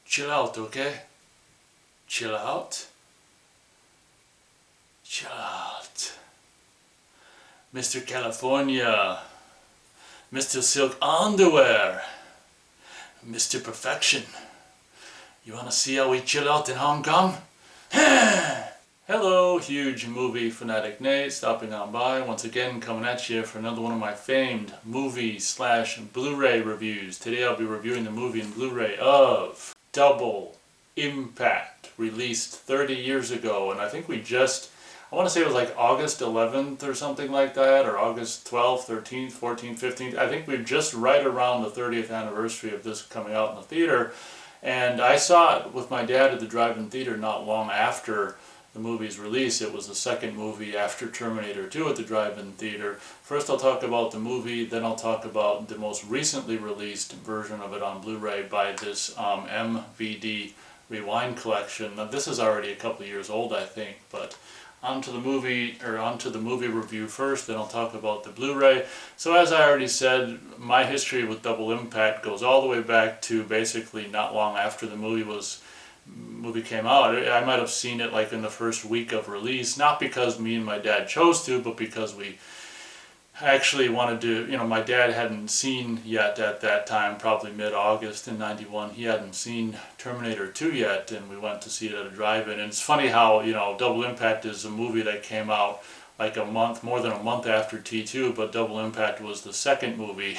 Chill out, okay? Chill out. Chill out. Mr. California. Mr. Silk Underwear. Mr. Perfection. You wanna see how we chill out in Hong Kong? Hello, huge movie fanatic Nate, stopping on by once again, coming at you for another one of my famed movie / Blu-ray reviews. Today I'll be reviewing the movie and Blu-ray of Double Impact, released 30 years ago, and I think I want to say it was like August 11th or something like that, or August 12th, 13th, 14th, 15th. I think we're just right around the 30th anniversary of this coming out in the theater, and I saw it with my dad at the drive-in theater not long after the movie's release. It was the second movie after Terminator 2 at the drive-in theater. First I'll talk about the movie, then I'll talk about the most recently released version of it on Blu-ray by this MVD Rewind Collection. Now, this is already a couple of years old, I think, but onto the movie review first, then I'll talk about the Blu-ray. So as I already said, my history with Double Impact goes all the way back to basically not long after the movie came out. I might have seen it like in the first week of release, not because me and my dad chose to, but because we actually wanted to, my dad hadn't seen yet at that time, probably mid-August in '91, he hadn't seen Terminator 2 yet, and we went to see it at a drive-in. And it's funny how, Double Impact is a movie that came out like more than a month after T2, but Double Impact was the second movie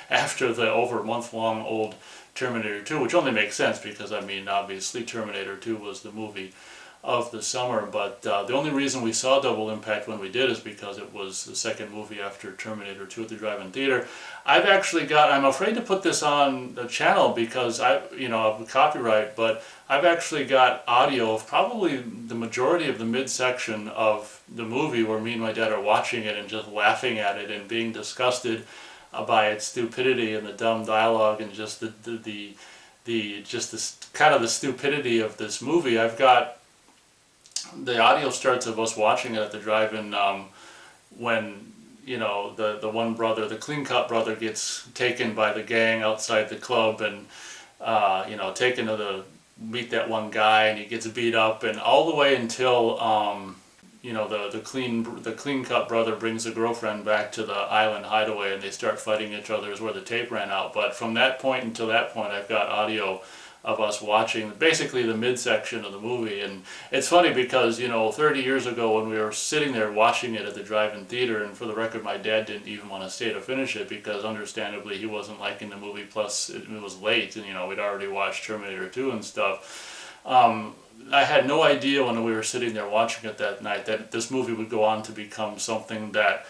after the over a month-long old Terminator 2, which only makes sense because, obviously Terminator 2 was the movie of the summer, but the only reason we saw Double Impact when we did is because it was the second movie after Terminator 2 at the drive-in theater. I'm afraid to put this on the channel because of copyright, but I've actually got audio of probably the majority of the midsection of the movie where me and my dad are watching it and just laughing at it and being disgusted by its stupidity and the dumb dialogue and just the kind of the stupidity of this movie. I've got the audio starts of us watching it at the drive-in when the one brother, the clean-cut brother, gets taken by the gang outside the club and taken to meet that one guy, and he gets beat up, and all the way until the clean-cut brother brings the girlfriend back to the island hideaway and they start fighting each other is where the tape ran out. But from that point until that point, I've got audio of us watching basically the midsection of the movie. And it's funny because 30 years ago when we were sitting there watching it at the drive-in theater, and for the record my dad didn't even want to stay to finish it because understandably he wasn't liking the movie, plus it was late and we'd already watched Terminator 2 and stuff. I had no idea when we were sitting there watching it that night that this movie would go on to become something that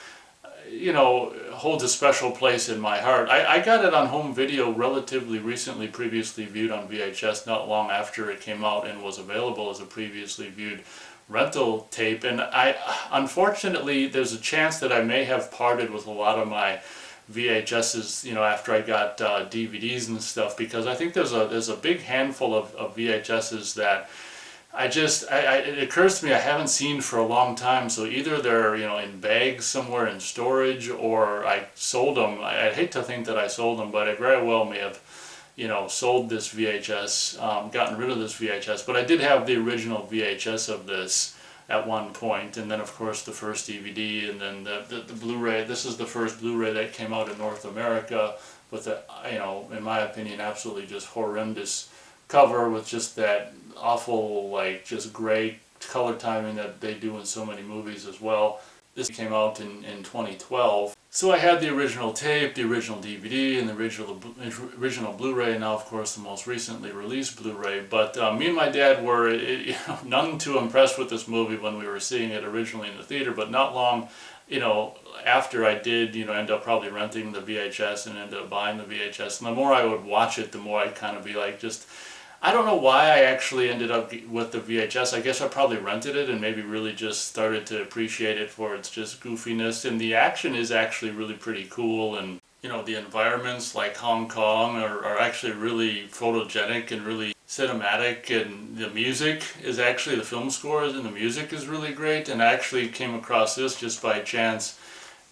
holds a special place in my heart. I got it on home video relatively recently, previously viewed on VHS, not long after it came out and was available as a previously viewed rental tape. And unfortunately, there's a chance that I may have parted with a lot of my VHSs, after I got DVDs and stuff, because I think there's a big handful of VHSs that it occurs to me I haven't seen for a long time. So either they're in bags somewhere in storage, or I sold them. I'd hate to think that I sold them, but I very well may have sold this VHS, gotten rid of this VHS. But I did have the original VHS of this at one point, and then of course the first DVD, and then the Blu-ray. This is the first Blu-ray that came out in North America with a in my opinion absolutely just horrendous cover with just that awful just gray color timing that they do in so many movies as well. This came out in 2012. So I had the original tape, the original DVD, and the original Blu-ray, and now of course the most recently released Blu-ray. But me and my dad were none too impressed with this movie when we were seeing it originally in the theater, but not long after I did end up probably renting the VHS and end up buying the VHS. And the more I would watch it, the more I'd kind of be like, I don't know why I actually ended up with the VHS. I guess I probably rented it and maybe really just started to appreciate it for its just goofiness. And the action is actually really pretty cool. And, the environments like Hong Kong are actually really photogenic and really cinematic. And the music is actually, the film scores and the music is really great. And I actually came across this just by chance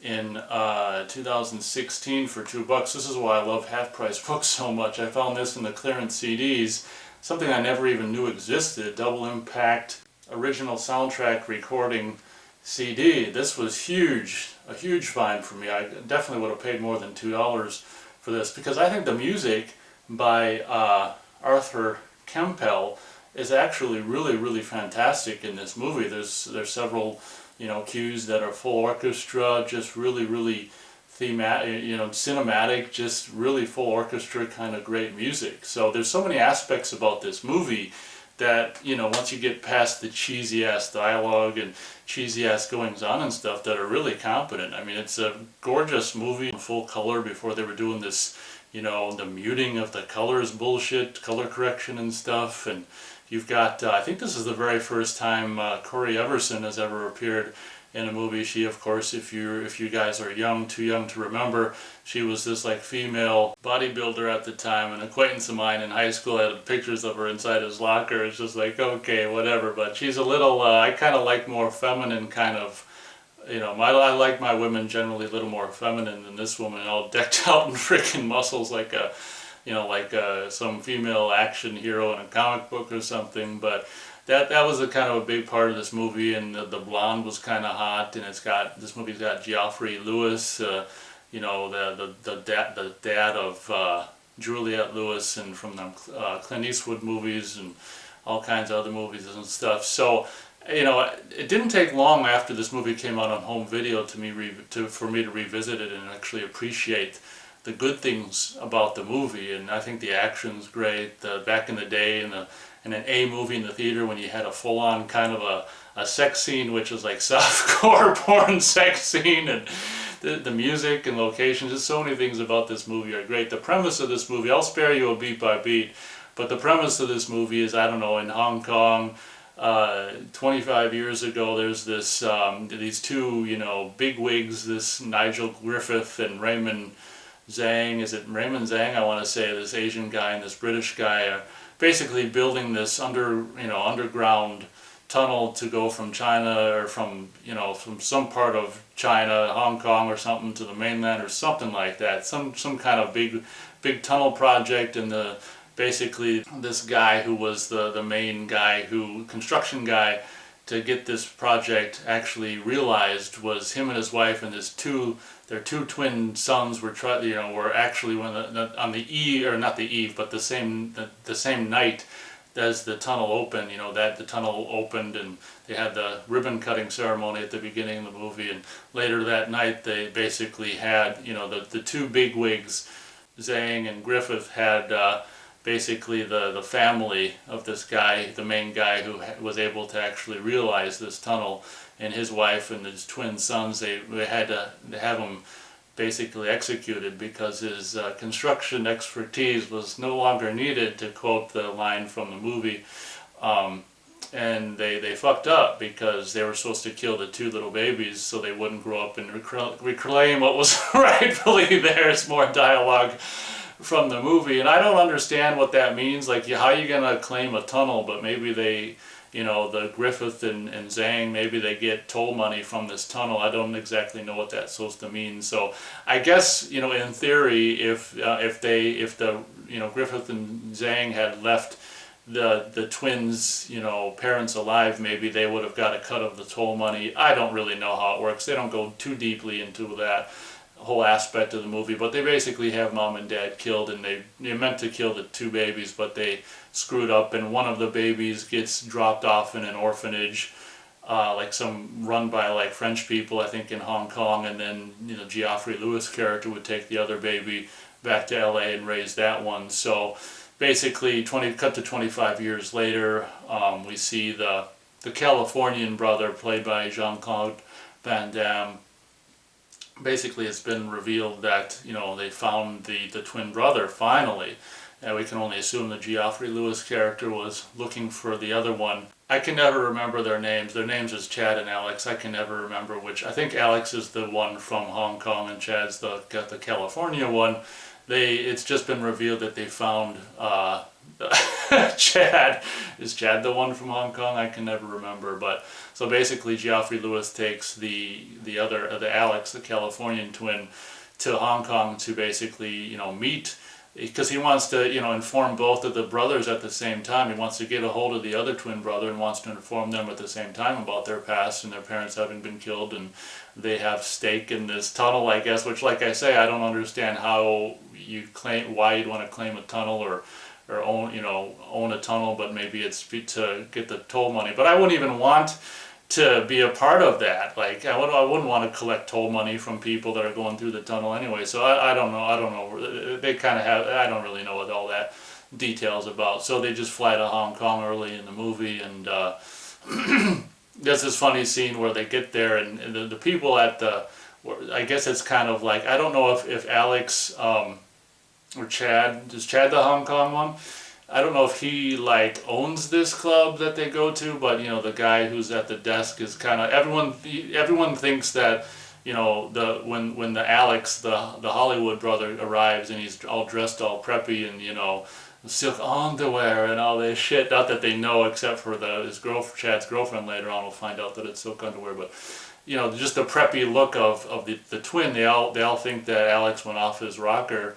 in 2016 for $2. This is why I love half-price books so much. I found this in the clearance CDs something I never even knew existed, double impact original soundtrack recording CD. This was huge, a huge find for me. I definitely would have paid more than $2 for this, because I think the music by Arthur Kempel is actually really fantastic in this movie. There's several, you know, cues that are full orchestra, just really thematic, you know, cinematic, just really full orchestra kind of great music. So there's so many aspects about this movie that, you know, once you get past the cheesy ass dialogue and cheesy ass goings on and stuff, that are really competent. I mean, it's a gorgeous movie in full color before they were doing this, you know, the muting of the colors bullshit, color correction and stuff. And you've got, I think this is the very first time Corey Everson has ever appeared in a movie. She, of course, if you guys are too young to remember, she was this like female bodybuilder at the time. An acquaintance of mine in high school had pictures of her inside his locker. It's just like, okay, whatever. But she's a little, I kind of like more feminine kind of, you know, I like my women generally a little more feminine than this woman, all decked out in freaking muscles like a, you know, like some female action hero in a comic book or something. But that was a kind of a big part of this movie, and the blonde was kind of hot, and this movie's got Geoffrey Lewis, you know, the dad of Juliette Lewis, and from the Clint Eastwood movies and all kinds of other movies and stuff. So, you know, it didn't take long after this movie came out on home video for me to revisit it and actually appreciate the good things about the movie. And I think the action's great. Back in the day, in an A movie in the theater, when you had a full-on kind of a sex scene, which was like softcore porn sex scene, and the music and locations, just so many things about this movie are great. The premise of this movie, I'll spare you a beat by beat, but the premise of this movie is, I don't know, in Hong Kong, 25 years ago, there's this these two, you know, bigwigs, this Nigel Griffith and Raymond Zhang. Is it Raymond Zhang? I want to say, this Asian guy and this British guy are basically building this underground tunnel to go from China, or from, you know, from some part of China, Hong Kong or something, to the mainland or something like that. Some kind of big tunnel project. And basically this guy who was the main guy, construction guy, to get this project actually realized, was him and his wife and their two twin sons were actually on the eve, or not the eve, but the same night as the tunnel opened, you know, that the tunnel opened, and they had the ribbon cutting ceremony at the beginning of the movie. And later that night they basically had, you know, the two bigwigs, Zhang and Griffith, had basically the family of this guy, the main guy who was able to actually realize this tunnel, and his wife and his twin sons, they had to have him basically executed because his construction expertise was no longer needed, to quote the line from the movie. And they fucked up, because they were supposed to kill the two little babies so they wouldn't grow up and reclaim what was rightfully theirs. More dialogue from the movie, and I don't understand what that means. Like, how are you gonna claim a tunnel? But maybe they, you know, the Griffith and Zhang, maybe they get toll money from this tunnel. I don't exactly know what that's supposed to mean. So I guess, you know, in theory, if the you know, Griffith and Zhang had left the twins, you know, parents alive, maybe they would have got a cut of the toll money. I don't really know how it works. They don't go too deeply into that whole aspect of the movie, but they basically have mom and dad killed, and they meant to kill the two babies, but they screwed up, and one of the babies gets dropped off in an orphanage, like run by like French people, I think, in Hong Kong, and then, you know, Geoffrey Lewis' character would take the other baby back to LA and raise that one. So basically, cut to 25 years later, we see the Californian brother, played by Jean-Claude Van Damme. Basically, it's been revealed that, you know, they found the twin brother finally, and we can only assume the Geoffrey Lewis character was looking for the other one. I can never remember their names. Their names is Chad and Alex. I can never remember which. I think Alex is the one from Hong Kong, and Chad's the California one. It's just been revealed that they found Chad. Is Chad the one from Hong Kong? I can never remember. But so basically, Geoffrey Lewis takes the Alex, the Californian twin, to Hong Kong to basically, you know, meet because he wants to, you know, inform both of the brothers at the same time. He wants to get a hold of the other twin brother and wants to inform them at the same time about their past and their parents having been killed, and they have stake in this tunnel, I guess, which, like I say, I don't understand how you claim, why you'd want to claim a tunnel or own, you know, own a tunnel, but maybe it's to get the toll money. But I wouldn't even want to be a part of that. Like, I wouldn't want to collect toll money from people that are going through the tunnel anyway. So I don't know. They kind of have, I don't really know what all that details about. So they just fly to Hong Kong early in the movie, and there's this funny scene where they get there, and the people at the, I guess it's kind of like, I don't know if Alex or Chad, is Chad the Hong Kong one? I don't know if he like owns this club that they go to, but you know, the guy who's at the desk is kind of, everyone thinks that, you know, when the Alex, the Hollywood brother, arrives and he's all dressed all preppy and, you know, silk underwear and all this shit, not that they know, except for Chad's girlfriend later on will find out that it's silk underwear, but you know, just the preppy look of the twin, they all think that Alex went off his rocker.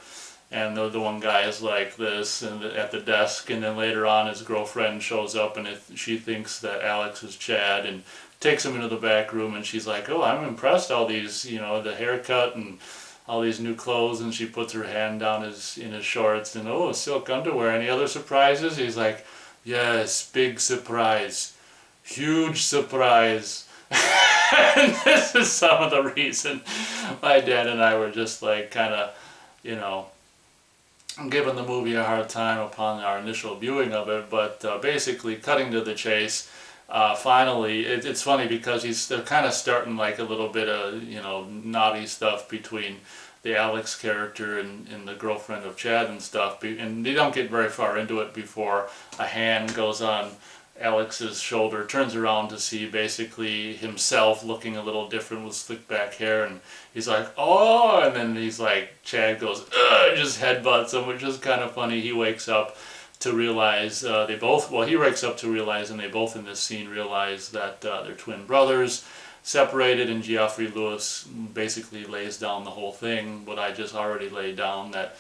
And the one guy is like this and at the desk, and then later on his girlfriend shows up, and she thinks that Alex is Chad and takes him into the back room, and she's like, oh, I'm impressed, all these, you know, the haircut and all these new clothes, and she puts her hand down in his shorts, and oh, silk underwear. Any other surprises? He's like, yes, big surprise, huge surprise. And this is some of the reason my dad and I were just like kind of, you know, giving the movie a hard time upon our initial viewing of it. But basically, cutting to the chase, finally, it's funny because they're kind of starting like a little bit of, you know, naughty stuff between the Alex character and the girlfriend of Chad and stuff, and they don't get very far into it before a hand goes on Alex's shoulder, turns around to see basically himself looking a little different with slick back hair, and he's like, oh, and then he's like, Chad goes, ugh, just headbutts him, which is kind of funny. He wakes up to realize he wakes up to realize, and they both in this scene realize that they're twin brothers, separated, and Geoffrey Lewis basically lays down the whole thing, what I just already laid down, that,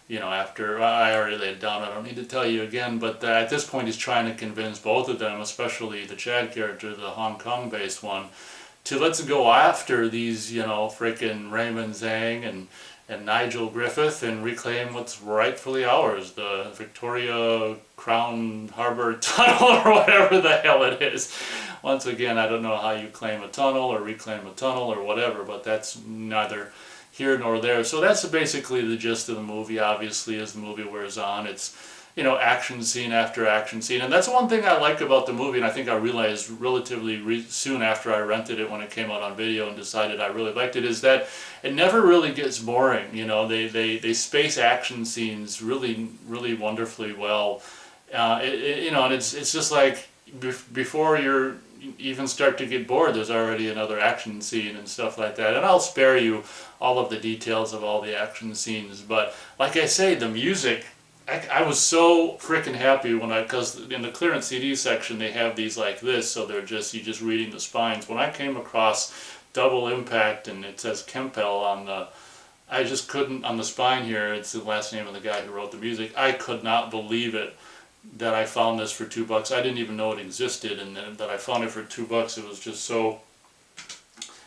you know, after I already laid it down, I don't need to tell you again, but at this point he's trying to convince both of them, especially the Chad character, the Hong Kong based one, to let's go after these, you know, freaking Raymond Zhang and Nigel Griffith and reclaim what's rightfully ours, the Victoria Crown Harbor Tunnel or whatever the hell it is. Once again, I don't know how you claim a tunnel or reclaim a tunnel or whatever, but that's neither here nor there. So that's basically the gist of the movie, obviously, as the movie wears on. It's, you know, action scene after action scene. And that's one thing I like about the movie, and I think I realized relatively soon after I rented it when it came out on video and decided I really liked it, is that it never really gets boring. You know, they space action scenes really, really wonderfully well. You know, and it's just like before you're even start to get bored, there's already another action scene and stuff like that. And I'll spare you all of the details of all the action scenes, but like I say, the music, I was so freaking happy because in the clearance CD section they have these like this, so you're just reading the spines. When I came across Double Impact and it says Kempel on I just couldn't, on the spine here, it's the last name of the guy who wrote the music, I could not believe it that I found this for $2. I didn't even know it existed, and that I found it for $2. It was just so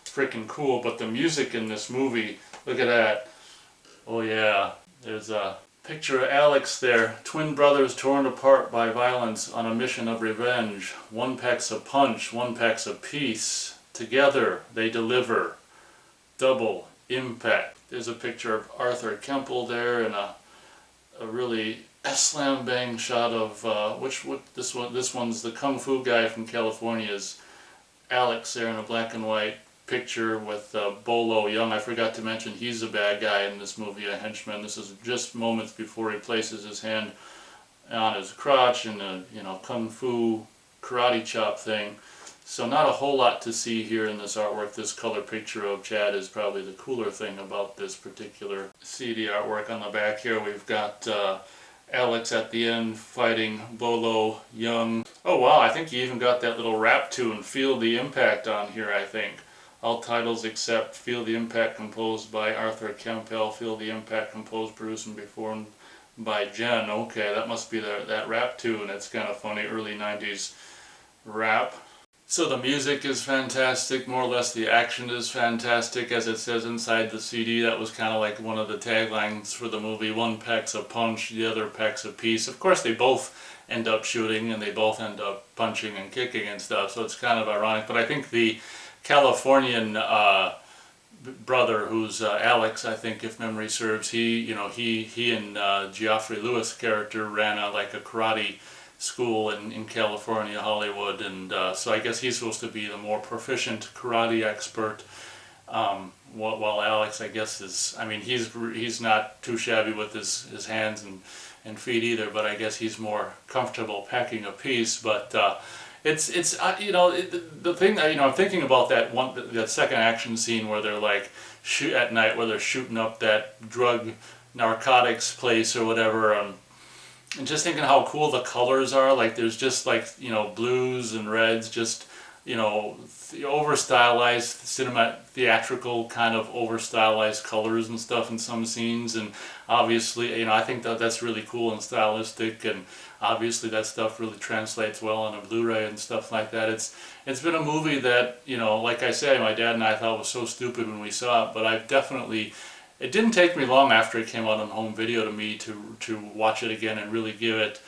freaking cool. But the music in this movie, look at that. Oh yeah, there's a picture of Alex there. Twin brothers torn apart by violence on a mission of revenge. One packs a punch, one packs a peace. Together they deliver. Double Impact. There's a picture of Arthur Kempel there, and a really slam bang shot of this one's the kung fu guy from California's Alex there in a black and white picture with Bolo Young. I forgot to mention he's a bad guy in this movie, a henchman. This is just moments before he places his hand on his crotch and a, you know, kung fu karate chop thing. So not a whole lot to see here in this artwork. This color picture of Chad is probably the cooler thing about this particular CD artwork. On the back here we've got Alex at the end fighting Bolo Young. Oh wow, I think he even got that little rap tune, Feel the Impact, on here, I think. All titles except Feel the Impact composed by Arthur Campbell, Feel the Impact composed, produced, and performed by Jen. Okay, that must be that rap tune. It's kind of funny, early 90s rap. So the music is fantastic, more or less the action is fantastic, as it says inside the CD. That was kind of like one of the taglines for the movie. One packs a punch, the other packs a piece. Of course they both end up shooting and they both end up punching and kicking and stuff, so it's kind of ironic. But I think the Californian brother, who's Alex, I think, if memory serves, he and Geoffrey Lewis' character ran like a karate school in California, Hollywood, and so I guess he's supposed to be the more proficient karate expert, while Alex, I guess, is, I mean, he's not too shabby with his hands and feet either, but I guess he's more comfortable packing a piece. But it's the thing, I'm thinking about that second action scene where they're like at night, where they're shooting up that narcotics place or whatever. And just thinking how cool the colors are, like there's just like, blues and reds, just, over stylized, theatrical kind of over stylized colors and stuff in some scenes. And obviously, I think that's really cool and stylistic, and obviously that stuff really translates well on a Blu-ray and stuff like that. It's been a movie that, like I say, my dad and I thought was so stupid when we saw it, but it didn't take me long after it came out on home video to me to watch it again and really give it,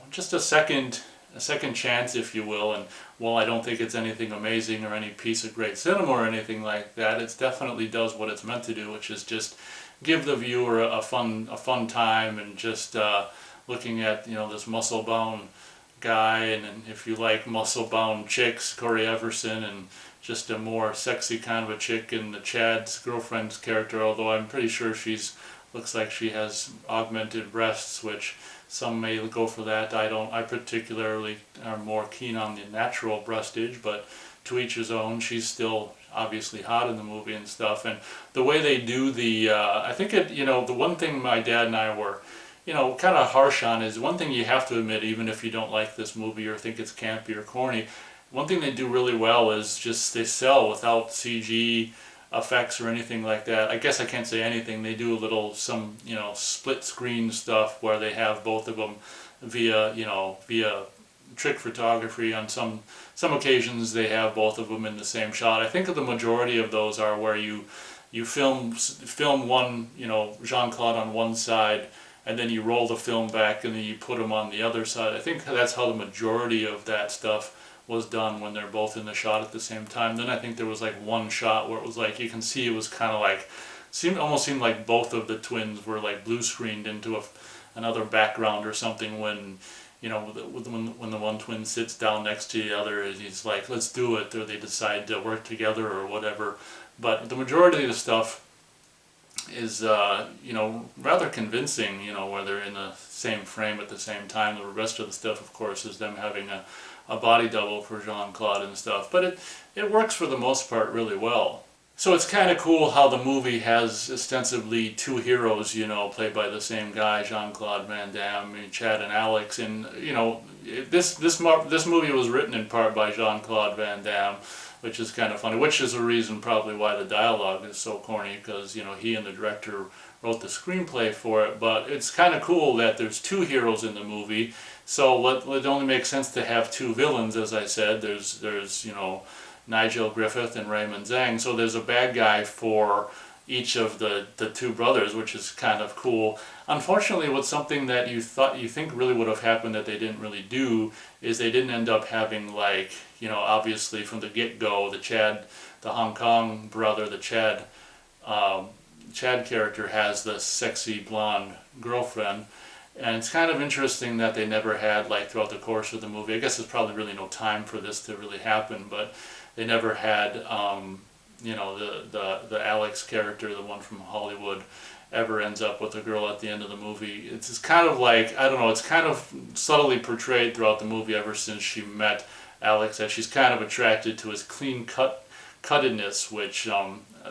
just a second chance, if you will. And while I don't think it's anything amazing or any piece of great cinema or anything like that, it definitely does what it's meant to do, which is just give the viewer a fun time, and just looking at this muscle-bound guy, and if you like muscle-bound chicks, Corey Everson, and just a more sexy kind of a chick in the Chad's girlfriend's character, although I'm pretty sure looks like she has augmented breasts, which some may go for that. I particularly am more keen on the natural breastage, but to each his own. She's still obviously hot in the movie and stuff, and the way they do I think the one thing my dad and I were kind of harsh on is, one thing you have to admit, even if you don't like this movie or think it's campy or corny, one thing they do really well is just they sell without CG effects or anything like that. I guess I can't say anything. They do some split screen stuff where they have both of them via trick photography. On some occasions they have both of them in the same shot. I think the majority of those are where you film one, Jean-Claude on one side, and then you roll the film back and then you put them on the other side. I think that's how the majority of that stuff was done, when they're both in the shot at the same time. Then I think there was like one shot where it was like, you can see it was kind of like, almost seemed like both of the twins were like blue screened into another background or something, when when the one twin sits down next to the other and he's like, let's do it, or they decide to work together or whatever. But the majority of the stuff is rather convincing, where they're in the same frame at the same time. The rest of the stuff, of course, is them having a body double for Jean-Claude and stuff, but it works for the most part really well. So it's kind of cool how the movie has ostensibly two heroes, played by the same guy, Jean-Claude Van Damme, Chad and Alex, and this movie was written in part by Jean-Claude Van Damme, which is kind of funny, which is a reason probably why the dialogue is so corny, because he and the director wrote the screenplay for it. But it's kind of cool that there's two heroes in the movie, so it only makes sense to have two villains. As I said, there's Nigel Griffith and Raymond Zhang, so there's a bad guy for each of the two brothers, which is kind of cool. Unfortunately, what's something that you think really would have happened that they didn't really do is they didn't end up having, like, obviously from the get-go, the Hong Kong brother, the Chad character has the sexy blonde girlfriend, and it's kind of interesting that they never had, like, throughout the course of the movie, I guess there's probably really no time for this to really happen, but they never had the Alex character, the one from Hollywood, ever ends up with a girl at the end of the movie. It's kind of like, I don't know, it's kind of subtly portrayed throughout the movie ever since she met Alex, that she's kind of attracted to his cuttedness, which,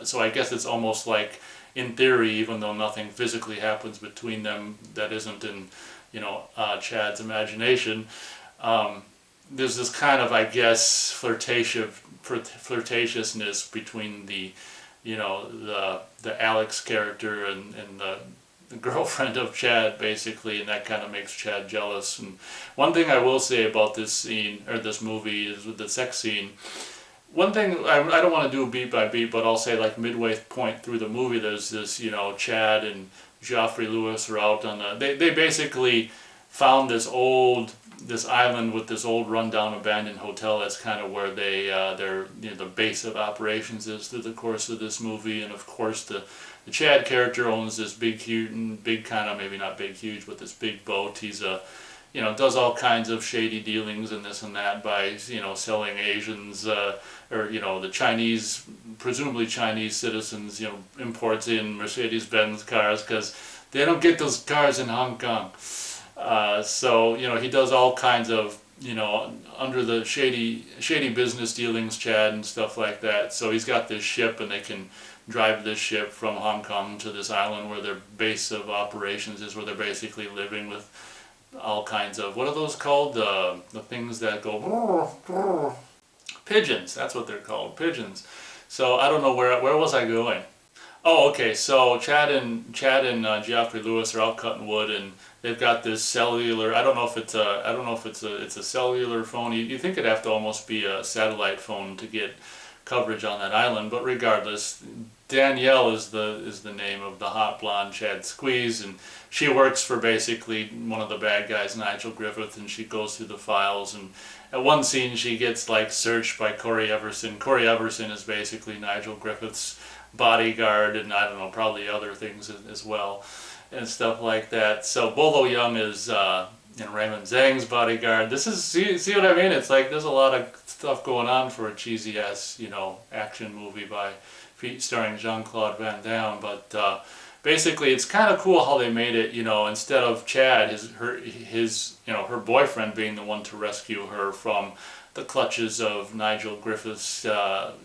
so I guess it's almost like, in theory, even though nothing physically happens between them that isn't in, Chad's imagination, there's this kind of, I guess, flirtatiousness between the, you know, the Alex character and the girlfriend of Chad, basically, and that kind of makes Chad jealous. And one thing I will say about this scene, or this movie, is with the sex scene. One thing, I don't want to do beat by beat, but I'll say like midway point through the movie, there's this, you know, Chad and Geoffrey Lewis are out on they basically found this island with this old rundown abandoned hotel. That's kind of where their, you know, the base of operations is through the course of this movie. And of course the Chad character owns this big kind of, maybe not big huge, but this big boat. He's you know, does all kinds of shady dealings and this and that by, you know, selling Asians, or, you know, the Chinese, presumably Chinese citizens, you know, imports in Mercedes-Benz cars, because they don't get those cars in Hong Kong. So, you know, he does all kinds of, you know, under the shady business dealings, Chad, and stuff like that. So he's got this ship, and they can drive this ship from Hong Kong to this island where their base of operations is, where they're basically living with all kinds of, what are those called? The things that go, pigeons. That's what they're called, pigeons. So I don't know where was I going. Oh, okay. So Chad and Geoffrey Lewis are out cutting wood, and they've got this cellular. I don't know if it's a cellular phone. You think it'd have to almost be a satellite phone to get coverage on that island, but regardless, Danielle is the name of the hot blonde Chad squeeze, and she works for basically one of the bad guys, Nigel Griffith, and she goes through the files, and at one scene she gets like searched by Corey Everson. Corey Everson is basically Nigel Griffith's bodyguard, and I don't know, probably other things as well, and stuff like that. So Bolo Young is Raymond Zhang's bodyguard. This is, see what I mean? It's like there's a lot of stuff going on for a cheesy ass, you know, action movie starring Jean-Claude Van Damme. But basically, it's kind of cool how they made it. You know, instead of Chad, her boyfriend being the one to rescue her from the clutches of Nigel Griffith's,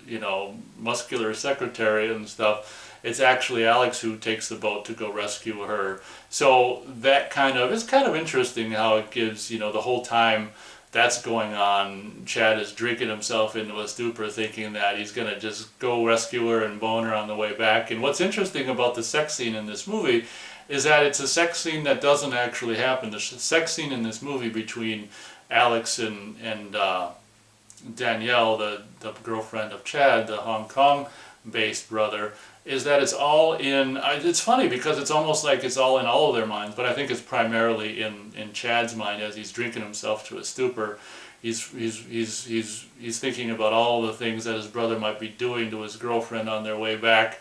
you know, muscular secretary and stuff. It's actually Alex who takes the boat to go rescue her. So that it's kind of interesting how it gives, you know, the whole time that's going on, Chad is drinking himself into a stupor thinking that he's going to just go rescue her and bone her on the way back. And what's interesting about the sex scene in this movie is that it's a sex scene that doesn't actually happen. The sex scene in this movie between Alex and Danielle, the girlfriend of Chad, the Hong Kong-based brother, is that it's all in, it's funny because it's almost like it's all in all of their minds, but I think it's primarily in Chad's mind as he's drinking himself to a stupor. He's thinking about all the things that his brother might be doing to his girlfriend on their way back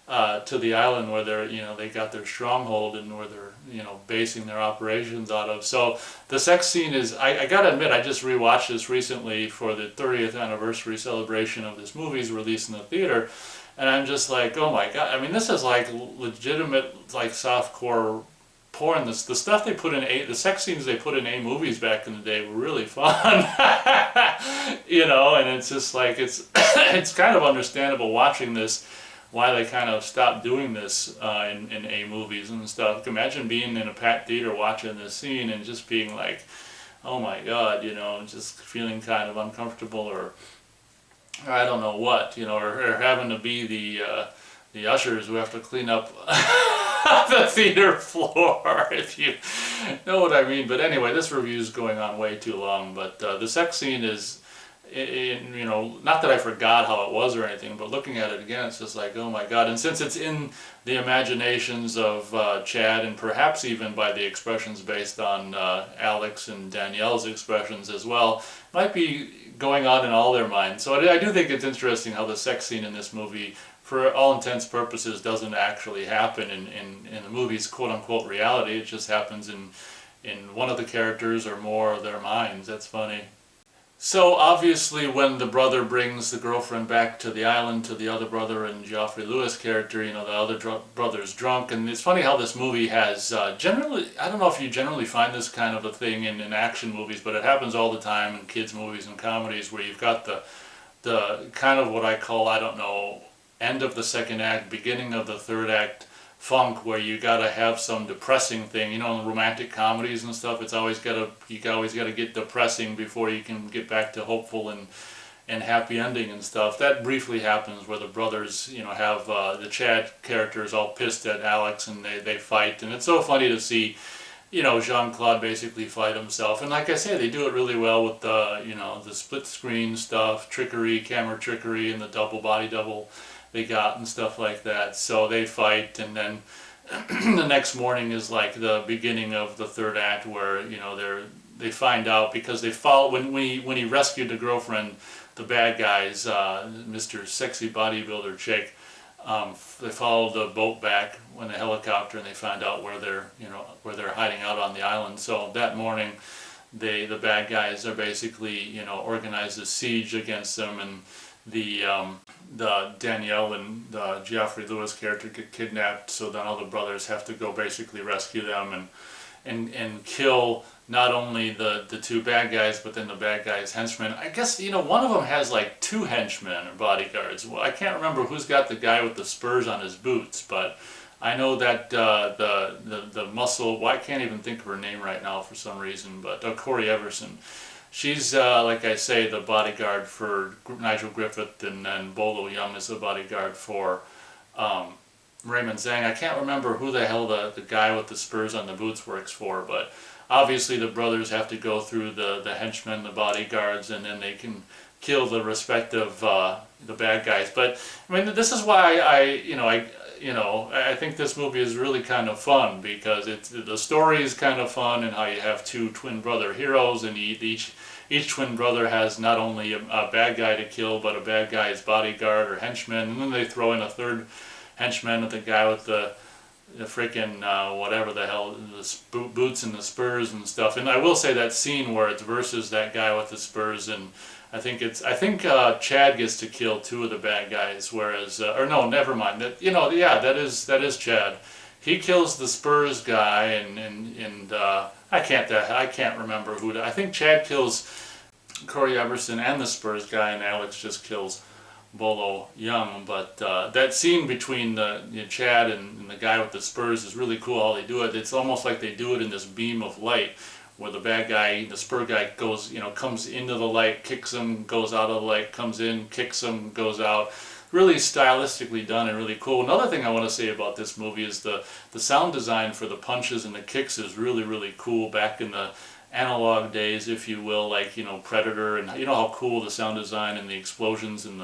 to the island where they're, you know, they got their stronghold and where they're, you know, basing their operations out of. So the sex scene is, I gotta admit, I just rewatched this recently for the 30th anniversary celebration of this movie's release in the theater. And I'm just like, oh my god! I mean, this is like legitimate, like softcore porn. The stuff they put in the sex scenes they put in A movies back in the day were really fun, you know. And it's just like it's kind of understandable watching this why they kind of stopped doing this in A movies and stuff. Imagine being in a packed theater watching this scene and just being like, oh my god, you know, just feeling kind of uncomfortable or I don't know what, you know, or having to be the ushers who have to clean up the theater floor, if you know what I mean. But anyway, this review is going on way too long. But the sex scene is, you know, not that I forgot how it was or anything, but looking at it again, it's just like, oh my god. And since it's in the imaginations of Chad, and perhaps even by the expressions based on Alex and Danielle's expressions as well, might be going on in all their minds. So I do think it's interesting how the sex scene in this movie, for all intents and purposes, doesn't actually happen in the movie's quote-unquote reality. It just happens in one of the characters or more of their minds. That's funny. So obviously when the brother brings the girlfriend back to the island to the other brother and Geoffrey Lewis character, you know, the other brother's drunk. And it's funny how this movie has generally, I don't know if you generally find this kind of a thing in action movies, but it happens all the time in kids movies and comedies where you've got the kind of what I call, I don't know, end of the second act, beginning of the third act funk where you gotta have some depressing thing. You know, in romantic comedies and stuff, it's always gotta get depressing before you can get back to hopeful and happy ending and stuff. That briefly happens where the brothers, you know, have the Chad characters all pissed at Alex and they fight, and it's so funny to see, you know, Jean-Claude basically fight himself. And like I say, they do it really well with the, you know, the split screen stuff, trickery, camera trickery, and the body double they got and stuff like that. So they fight, and then the next morning is like the beginning of the third act where, you know, they find out because they follow when he rescued the girlfriend, the bad guys, Mr. Sexy Bodybuilder chick, they followed the boat back when the helicopter, and they find out where they're hiding out on the island. So that morning, the bad guys are basically, you know, organized a siege against them, and the Danielle and the Geoffrey Lewis character get kidnapped. So then all the brothers have to go basically rescue them and kill not only the two bad guys, but then the bad guys' henchmen. I guess, you know, one of them has like two henchmen or bodyguards. Well, I can't remember who's got the guy with the spurs on his boots, but I know that the muscle, well, I can't even think of her name right now for some reason, but Corey Everson. She's, like I say, the bodyguard for Nigel Griffith, and then Bolo Young is the bodyguard for Raymond Zhang. I can't remember who the hell the guy with the spurs on the boots works for, but obviously the brothers have to go through the henchmen, the bodyguards, and then they can kill the respective the bad guys. But I mean, this is why I think this movie is really kind of fun, because the story is kind of fun, and how you have two twin brother heroes, and each twin brother has not only a bad guy to kill, but a bad guy's bodyguard or henchman, and then they throw in a third henchman with the guy with the freaking whatever the hell, the boots and the spurs and stuff. And I will say that scene where it's versus that guy with the spurs, and I think Chad gets to kill two of the bad guys, whereas or no, never mind. That, you know, yeah, that is Chad. He kills the spurs guy, and I can't remember who. I think Chad kills Corey Everson and the spurs guy, and Alex just kills Bolo Young. But that scene between Chad and the guy with the spurs is really cool. How they do it, it's almost like they do it in this beam of light, where the bad guy, the spur guy, goes, you know, comes into the light, kicks him, goes out of the light, comes in, kicks him, goes out. Really stylistically done and really cool. Another thing I want to say about this movie is the sound design for the punches and the kicks is really, really cool. Back in the analog days, if you will, like, you know, Predator, and you know how cool the sound design and the explosions and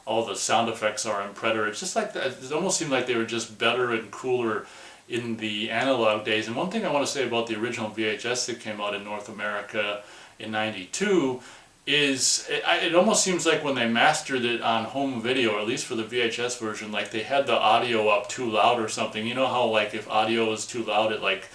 all the sound effects are in Predator. It's just like that. It almost seemed like they were just better and cooler in the analog days. And one thing I want to say about the original VHS that came out in North America in '92 is it almost seems like when they mastered it on home video, or at least for the VHS version, like they had the audio up too loud or something. You know how, like, if audio is too loud, it like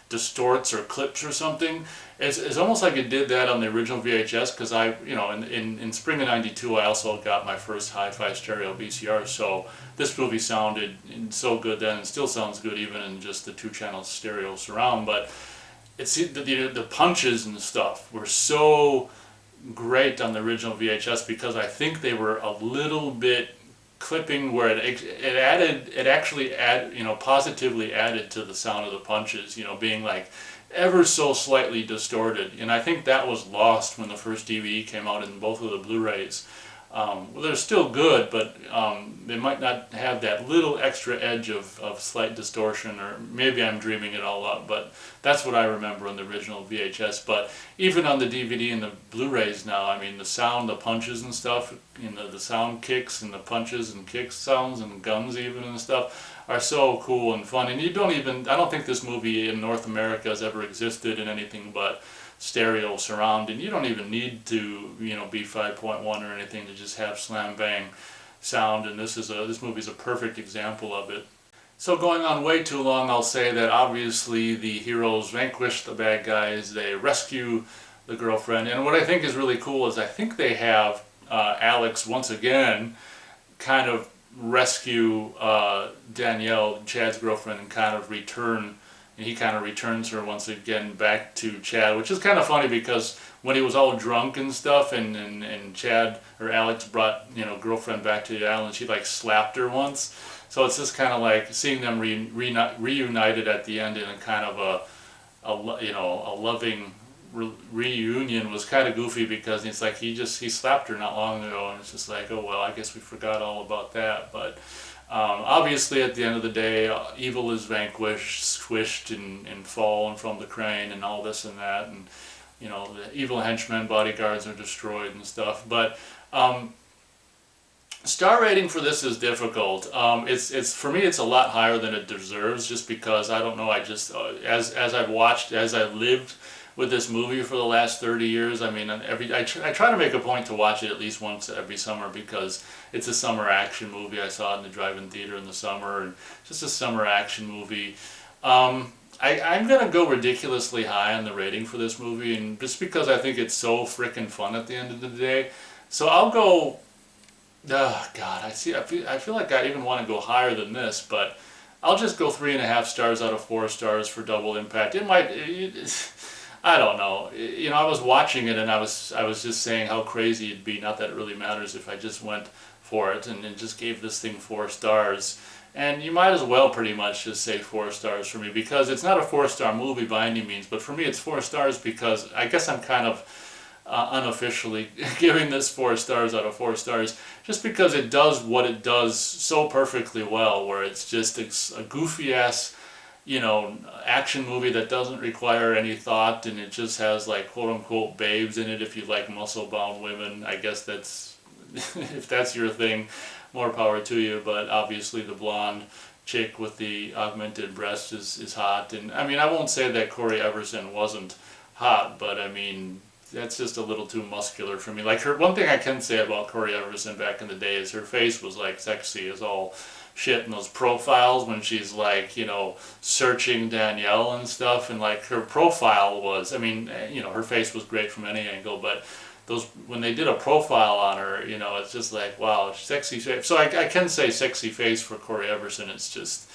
distorts or clips or something? It's almost like it did that on the original VHS, because in spring of '92 I also got my first hi-fi stereo VCR, so this movie sounded so good then, and still sounds good even in just the 2-channel stereo surround. But it's the punches and stuff were so great on the original VHS, because I think they were a little bit clipping, where it actually positively added to the sound of the punches, you know, being like ever so slightly distorted. And I think that was lost when the first DVD came out in both of the Blu-rays. Well, they're still good, but they might not have that little extra edge of slight distortion, or maybe I'm dreaming it all up, but that's what I remember on the original VHS. But even on the DVD and the Blu-rays now, I mean, the sound, the punches and stuff, you know, the sound kicks and the punches and kicks sounds and guns even and stuff are so cool and fun. And I don't think this movie in North America has ever existed in anything but stereo surround, and you don't even need to, you know, be 5.1 or anything to just have slam bang sound, and this movie's a perfect example of it. So going on way too long, I'll say that obviously the heroes vanquish the bad guys, they rescue the girlfriend, and what I think is really cool is I think they have Alex once again kind of rescue Danielle, Chad's girlfriend, and he kind of returns her once again back to Chad, which is kind of funny, because when he was all drunk and stuff, and Chad or Alex brought, you know, girlfriend back to the island, she like slapped her once. So it's just kind of like seeing them reunited at the end in a kind of a loving reunion was kind of goofy, because it's like he slapped her not long ago, and it's just like, oh well, I guess we forgot all about that. But obviously at the end of the day, evil is vanquished, squished, and fallen from the crane, and all this and that, and the evil henchmen, bodyguards are destroyed and stuff. But star rating for this is difficult. It's for me, it's a lot higher than it deserves, just because I don't know. I just as I've lived with this movie for the last 30 years. I mean, I try to make a point to watch it at least once every summer, because it's a summer action movie. I saw it in the drive-in theater in the summer, and just a summer action movie. I'm gonna go ridiculously high on the rating for this movie, and just because I think it's so freaking fun at the end of the day. So I'll go. Oh God, I feel like I even want to go higher than this, but I'll just go 3.5 stars out of 4 stars for Double Impact. It might. I don't know. I was watching it, and I was just saying how crazy it'd be. Not that it really matters if I just went for it and just gave this thing 4 stars. And you might as well pretty much just say 4 stars for me, because it's not a 4-star movie by any means. But for me, it's 4 stars because I guess I'm kind of unofficially giving this 4 stars out of 4 stars, just because it does what it does so perfectly well, where it's just a goofy ass action movie that doesn't require any thought, and it just has like quote-unquote babes in it. If you like muscle-bound women, I guess that's if that's your thing, more power to you. But obviously the blonde chick with the augmented breast is hot. And I mean, I won't say that Corey Everson wasn't hot, but I mean, that's just a little too muscular for me. Like, one thing I can say about Corey Everson back in the day is her face was like sexy as all shit in those profiles, when she's like, searching Danielle and stuff, and like her profile was, I mean, her face was great from any angle, but when they did a profile on her, it's just like, wow, sexy face. So I can say sexy face for Corey Everson. It's just,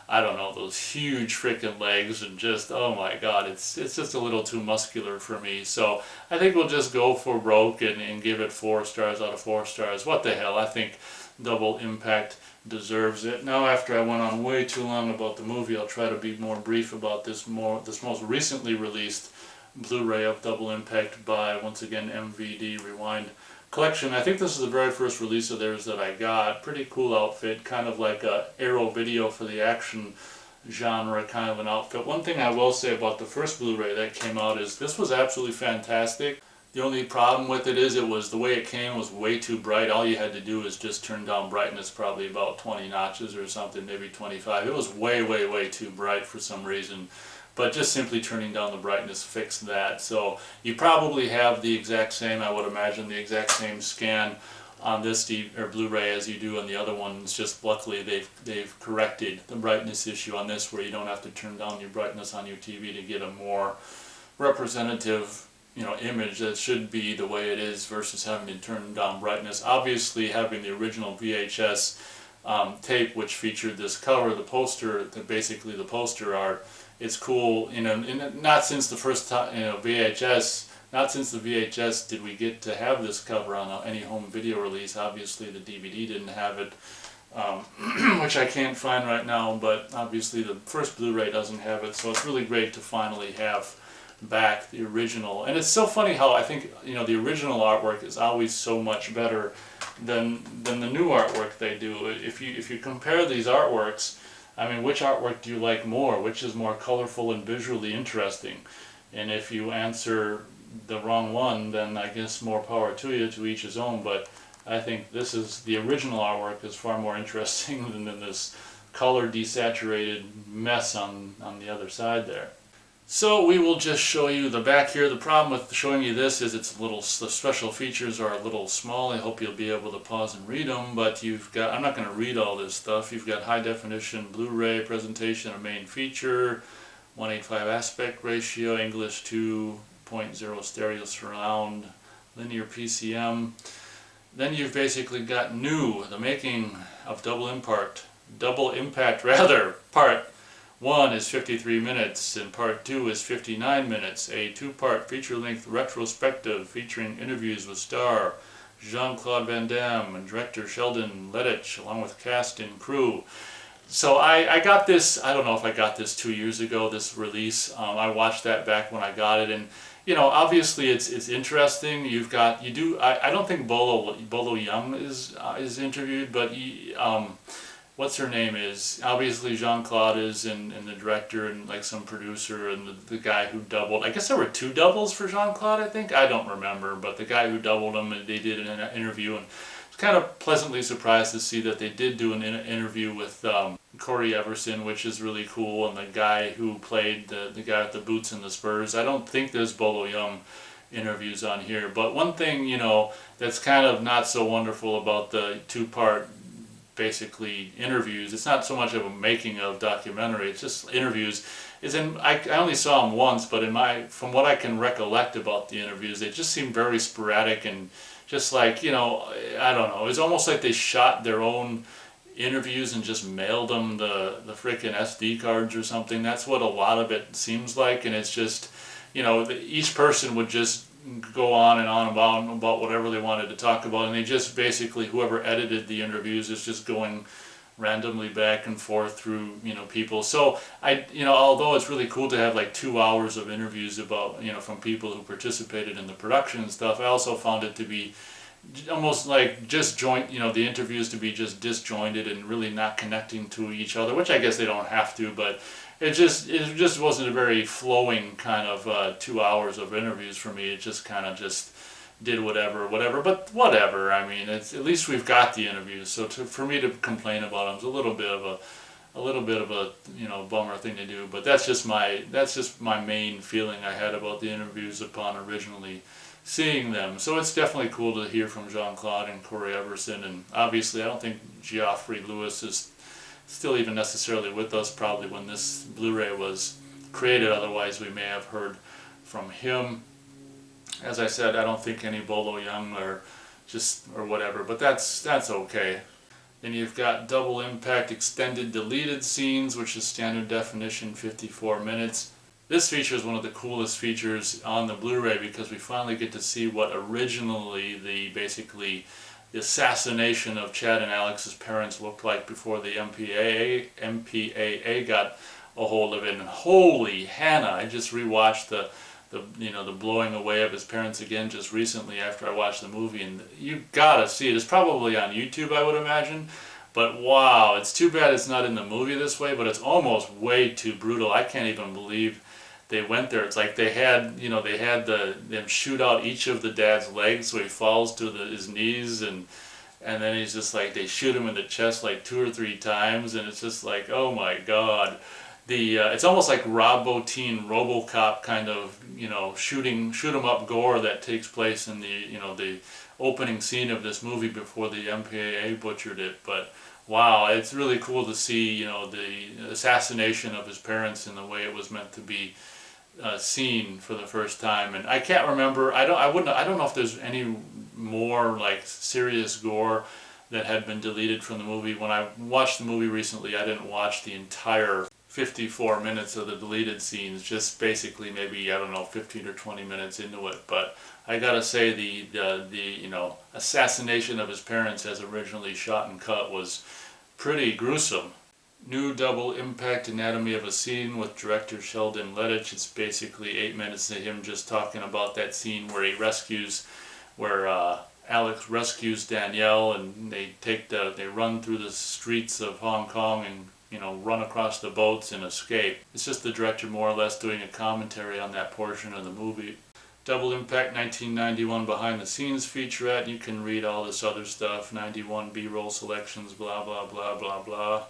I don't know, those huge freaking legs, and just, oh my God, it's just a little too muscular for me. So I think we'll just go for broke and give it 4 stars out of 4 stars. What the hell, I think Double Impact deserves it. Now, after I went on way too long about the movie, I'll try to be more brief about this most recently released Blu-ray of Double Impact by, once again, MVD Rewind Collection. I think this is the very first release of theirs that I got. Pretty cool outfit, kind of like a Arrow video for the action genre kind of an outfit. One thing I will say about the first Blu-ray that came out is this was absolutely fantastic. The only problem with it is the way it came was way too bright. All you had to do is just turn down brightness probably about 20 notches or something, maybe 25. It was way, way, way too bright for some reason. But just simply turning down the brightness fixed that. So you probably have the exact same, I would imagine, the exact same scan on this Blu-ray as you do on the other ones. Just luckily they've corrected the brightness issue on this, where you don't have to turn down your brightness on your TV to get a more representative image that should be the way it is, versus having to turn down brightness. Obviously, having the original VHS tape, which featured this cover, the poster, basically the poster art, it's cool. Not since the first time, VHS. Not since the VHS did we get to have this cover on any home video release. Obviously, the DVD didn't have it, which I can't find right now. But obviously, the first Blu-ray doesn't have it, so it's really great to finally have back the original. And it's so funny how I think the original artwork is always so much better than the new artwork they do. If you compare these artworks, I mean, which artwork do you like more? Which is more colorful and visually interesting? And if you answer the wrong one, then I guess more power to you, to each his own. But I think the original artwork is far more interesting than this color desaturated mess on the other side there. So we will just show you the back here. The problem with showing you this is the special features are a little small. I hope you'll be able to pause and read them, but I'm not going to read all this stuff. You've got high definition Blu-ray presentation, a main feature, 1:85 aspect ratio, English 2.0 stereo surround, linear PCM. Then you've basically got new, the making of Double Impact, part 1 is 53 minutes and part 2 is 59 minutes. A 2-part feature-length retrospective featuring interviews with star Jean-Claude Van Damme and director Sheldon Lettich, along with cast and crew. So I got this, I don't know if I got this 2 years ago, this release. I watched that back when I got it, and obviously it's interesting. I don't think Bolo Young is interviewed, but what's her name is, obviously Jean-Claude is, and the director and like some producer and the guy who doubled. I guess there were two doubles for Jean-Claude, I think. I don't remember, but the guy who doubled him, and they did an interview, and I was kind of pleasantly surprised to see that they did do an interview with Corey Everson, which is really cool, and the guy who played the guy with the boots and the spurs. I don't think there's Bolo Young interviews on here, but one thing, that's kind of not so wonderful about the two-part basically interviews, it's not so much of a making of documentary, it's just interviews, I only saw them once, but from what I can recollect about the interviews, they just seem very sporadic and just like, I don't know, it's almost like they shot their own interviews and just mailed them the frickin' SD cards or something. That's what a lot of it seems like, and it's just, each person would just go on and on about whatever they wanted to talk about, and they just basically, whoever edited the interviews is just going randomly back and forth through people. So although it's really cool to have like 2 hours of interviews about from people who participated in the production and stuff, I also found it to be almost like the interviews to be just disjointed and really not connecting to each other, which I guess they don't have to, but it just wasn't a very flowing kind of 2 hours of interviews for me. It just kind of just did whatever, but whatever. I mean, at least we've got the interviews. So for me to complain about them is a little bit of a bummer thing to do. But that's just my main feeling I had about the interviews upon originally seeing them. So it's definitely cool to hear from Jean-Claude and Corey Everson, and obviously I don't think Geoffrey Lewis is still even necessarily with us probably when this Blu-ray was created, otherwise we may have heard from him. As I said, I don't think any Bolo Young or whatever, but that's okay. Then you've got Double Impact Extended Deleted Scenes, which is standard definition, 54 minutes. This feature is one of the coolest features on the Blu-ray because we finally get to see what originally the assassination of Chad and Alex's parents looked like before the MPAA got a hold of it. And holy Hannah, I just rewatched the blowing away of his parents again just recently after I watched the movie, and you gotta see it. It's probably on YouTube, I would imagine. But wow, it's too bad it's not in the movie this way, but it's almost way too brutal. I can't even believe they went there. It's like they had them shoot out each of the dad's legs so he falls to his knees, and then he's just like, they shoot him in the chest like 2 or 3 times, and it's just like, oh my god. It's almost like Rob Bottin, RoboCop kind of, shoot 'em up gore that takes place in the opening scene of this movie before the MPAA butchered it. But wow, it's really cool to see, the assassination of his parents in the way it was meant to be seen for the first time. And I can't remember, I don't know if there's any more like serious gore that had been deleted from the movie. When I watched the movie recently, I didn't watch the entire 54 minutes of the deleted scenes, just basically maybe, 15 or 20 minutes into it. But I gotta say the assassination of his parents as originally shot and cut was pretty gruesome. New Double Impact Anatomy of a Scene with director Sheldon Lettich. It's basically 8 minutes of him just talking about that scene where Alex rescues Danielle, and they run through the streets of Hong Kong and run across the boats and escape. It's just the director more or less doing a commentary on that portion of the movie. Double Impact 1991 behind the scenes featurette. You can read all this other stuff, 91 B-roll selections, blah blah blah blah blah.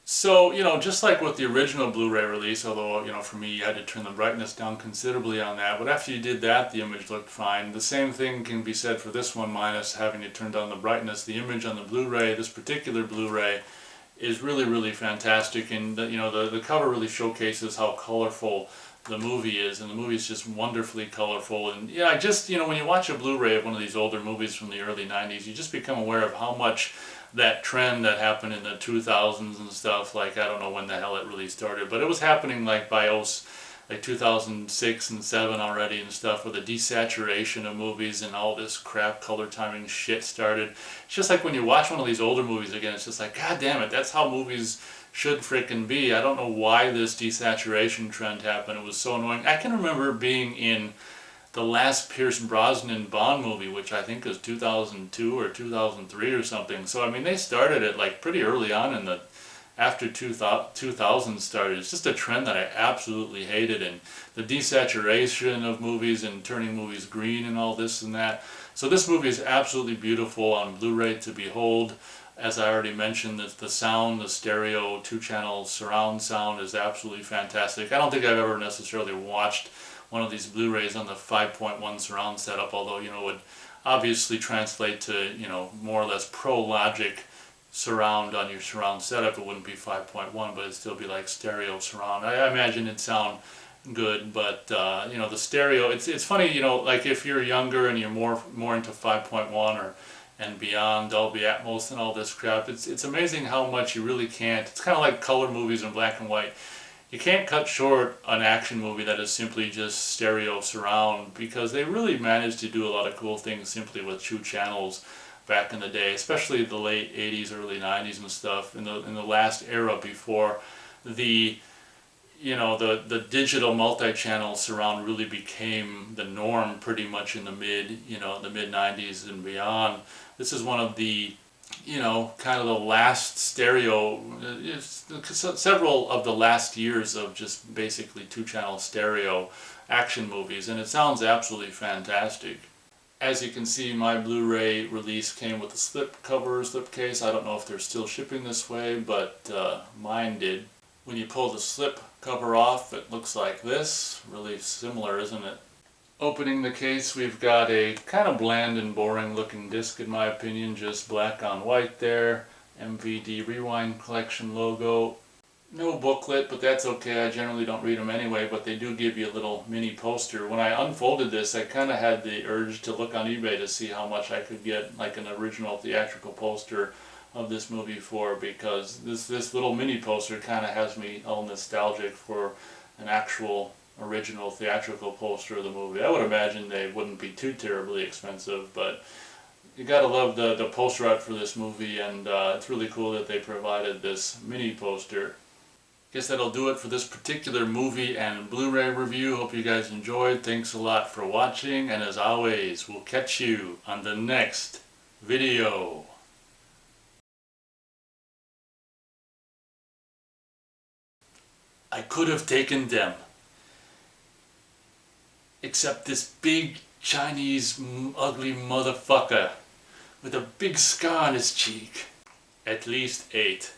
So, just like with the original Blu-ray release, although, for me you had to turn the brightness down considerably on that, but after you did that, the image looked fine. The same thing can be said for this one, minus having to turn down the brightness. The image on the Blu-ray, this particular Blu-ray, is really, really fantastic, and the cover really showcases how colorful the movie is, and the movie is just wonderfully colorful. And yeah, when you watch a Blu-ray of one of these older movies from the early 90s, you just become aware of how much that trend that happened in the 2000s and stuff, like I don't know when the hell it really started, but it was happening like by like 2006 and 7 already and stuff, where the desaturation of movies and all this crap color timing shit started. It's just like when you watch one of these older movies again, it's just like, god damn it, that's how movies should frickin' be. I don't know why this desaturation trend happened. It was so annoying. I can remember being in the last Pierce Brosnan Bond movie, which I think was 2002 or 2003 or something. So I mean, they started it like pretty early on in the after 2000 started. It's just a trend that I absolutely hated, and the desaturation of movies and turning movies green and all this and that. So this movie is absolutely beautiful on Blu-ray to behold. As I already mentioned, the sound, the stereo 2-channel surround sound is absolutely fantastic. I don't think I've ever necessarily watched one of these Blu-rays on the 5.1 surround setup, although, you know, it would obviously translate to, you know, more or less Pro Logic surround on your surround setup. It wouldn't be 5.1, but it'd still be like stereo surround. I imagine it'd sound good, but you know, the stereo, it's funny, you know, like if you're younger and you're more into 5.1 or and beyond, Dolby Atmos and all this crap, it's amazing how much you really can't. It's kind of like color movies in black and white. You can't cut short an action movie that is simply just stereo surround, because they really managed to do a lot of cool things simply with 2 channels back in the day, especially the late 80s, early 90s and stuff, in the last era before the, you know, the digital multi-channel surround really became the norm pretty much in the mid 90s and beyond. This is one of the, you know, kind of the last stereo, several of the last years of just basically 2-channel stereo action movies, and it sounds absolutely fantastic. As you can see, my Blu-ray release came with a slipcase. I don't know if they're still shipping this way, but mine did. When you pull the slip cover off, it looks like this. Really similar, isn't it? Opening the case, we've got a kind of bland and boring looking disc in my opinion, just black on white there. MVD Rewind Collection logo. No booklet, but that's okay. I generally don't read them anyway, but they do give you a little mini poster. When I unfolded this, I kind of had the urge to look on eBay to see how much I could get like an original theatrical poster of this movie for, because this little mini poster kind of has me all nostalgic for an actual original theatrical poster of the movie. I would imagine they wouldn't be too terribly expensive, but you gotta love the poster art for this movie, and it's really cool that they provided this mini poster. Guess that'll do it for this particular movie and Blu-ray review. Hope you guys enjoyed. Thanks a lot for watching, and as always, we'll catch you on the next video. I could have taken them, except this big Chinese ugly motherfucker with a big scar on his cheek. At least 8.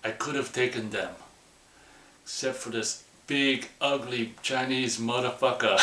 I could have taken them, except for this big ugly Chinese motherfucker.